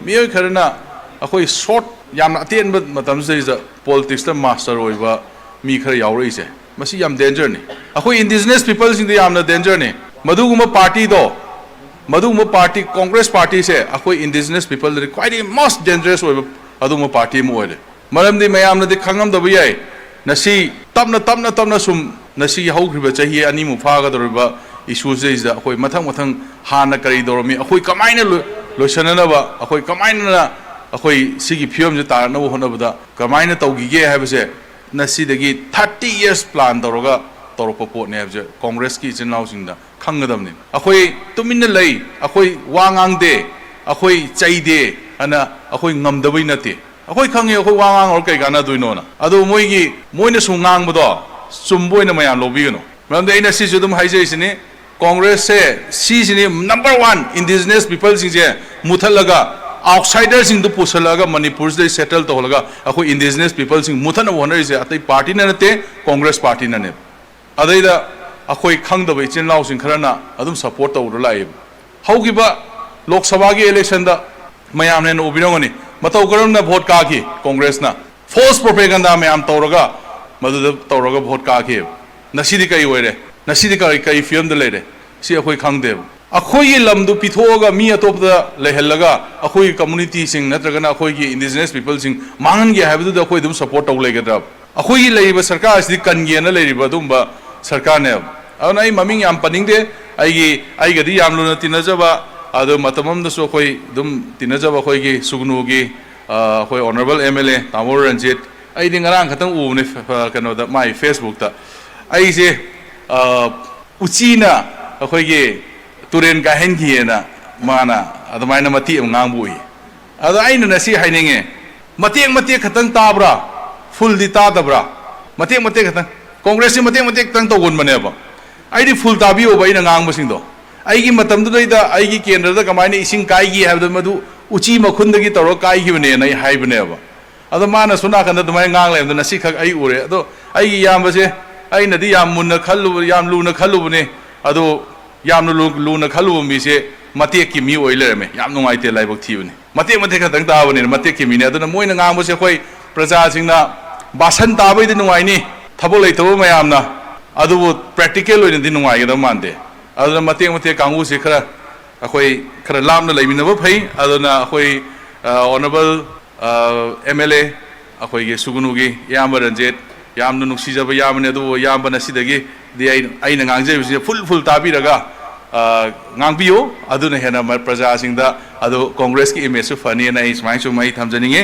मियोय खरना अखोई शॉर्ट याम अतेन मतम से पॉलिटिक्स मास्टर होइबा मी खर यावरइसे मसी याम डेंजर ने अखोई इंडिजिनस पीपल सिंग याम डेंजर ने मधुगुम पार्टी दो मधुगुम पार्टी कांग्रेस पार्टी से अखोई indigenous people quite most dangerous होइबा अदुम पार्टी म ओइरे मरमदि मयाम नदि खंगम दब याय नसी तपना तपना तपना सुम नसी हौग्रिबा चाही अनि मु फागदरबा इशू से अखोई मथंग मथंग हाना करी दौरमी अखोई कमाइना लोसननबा अखोई कमाइना अखोई सिगी फियम जे तारनबो होनबदा कमाइना तौगिगे हाबसे नसीदगी 30 years प्लान तौरगा तौरपो पोटने हाबजे कांग्रेस की चिनाउसिंदा खंगदमने अखोई तुमिन लई अखोई वांगांगदे अखोई चाइदे अना अखोई ngमदबई नते अखोई खंगे अखोई वांगांग और कई गाना दुइनोना अदो मोइगी मोइना सुंगांगबदो चुम्बोइना मयाम लोबिगनो मरमदे इना सिजु दुम हाइजेसिने कांग्रेस से सीजिने नंबर 1 इंडिजिनस पीपल सिंजे मुथलगा आउटसाइडर सिंग पुसलगा मणिपुर से सेटल तोलगा अखोई इंडिजिनस पीपल सिंग मुथन वनरिसे अतै पार्टी नते कांग्रेस पार्टी नने अदैदा अखोई खंगदब इचिन लाउ सिंग खरना अदुम सपोर्ट तौर लाइ हौगिबा लोकसभा की इलेक्शन दा मयाम ने उबिरंगनी मतौ करमना वोट काखी कांग्रेस ना फोर्स प्रोपेगेंडा मयाम तौरगा मदुद तौरगा वोट काखी नसीदी कई ओइरे नसीदी कई फिल्म द लेरे सी अखोई खंगदेब अखोई लमदु पिथोगा मी अतोपदा लेहलगा अखोई कम्युनिटी सिंग नत्रगना अखोई की इंडिजिनस पीपल सिंग मांगन गे हाबदु अखोई दुम सपोर्ट तौ लेगद्रा अखोई लेरिबा सरकार सिदि कनगेना लेरिबा दुमबा सरकार ने अन आई ममिंग याम पनिंगदे आईगदी याम लुना तिनजबा अदो मतममदसु अखोई दुम तिनजबा अखोई की सुगनुगी अखोई ऑनरेबल एमएलए तामोर रंजित आईदि ngरang खतंग उने कनोदा माय फेसबुक ता आईजे उचीना अखोई की तुरेन का हेंगिएना माना अदमाइना मती ngamबुई अदो आइना नसी हाइनिंगे मतेक मतेक खतंग ताब्रा फुल दि तादब्रा मतेक मतेक खतंग कांग्रेस मतेक मतेक तंग तोगुन बनेबा आइदि फुल ताबियो बाइना ngamबसिंदो आइगी मतमदुदैदा आइगी केंद्रदा कमाइना इसिंग काइगी हाबदो मदु उची मखुंदगी तौर काइगिबने नै हाइबनेबा अदो माना सुना खंद दुमाइ ngang लेमदो नसी खक आई उरे अदो आइगी यामबसे आइनदि याम मुन्ना खल्लु याम लुना खल्लुबने अदो याम लूना खलुब मीसे मतेक की मी ओइ लेरमे याम नुंगाइते लाइबक थीबने मतेक मतेक खतंग ताबने मतेक की मीने अदुना मोइना ngamबसे अखोई प्रजा सिंगना बासन ताबैदि नुंगाइनी थबो लेथबो मयामना अदुबो प्रैक्टिकल ओइनदि नुंगाइगदा मानदे अदुना मतेक मतेक कांगुसे खरा अखोई खरा लामना लेमिनबो फै अदुना अखोई ऑनरेबल एमएलए अखोई के सुगुनुगी याम रंजित यामनु नुक्सिजबा यामने अदु यामबना सिदगी दि आइना ngangjebसे फुल ताबिरगा ngangbio aduna hena प्रजा सिंगदा अदु कांग्रेस की इमेज सु फनी ना इस माइ सु माइ थमजनिंगे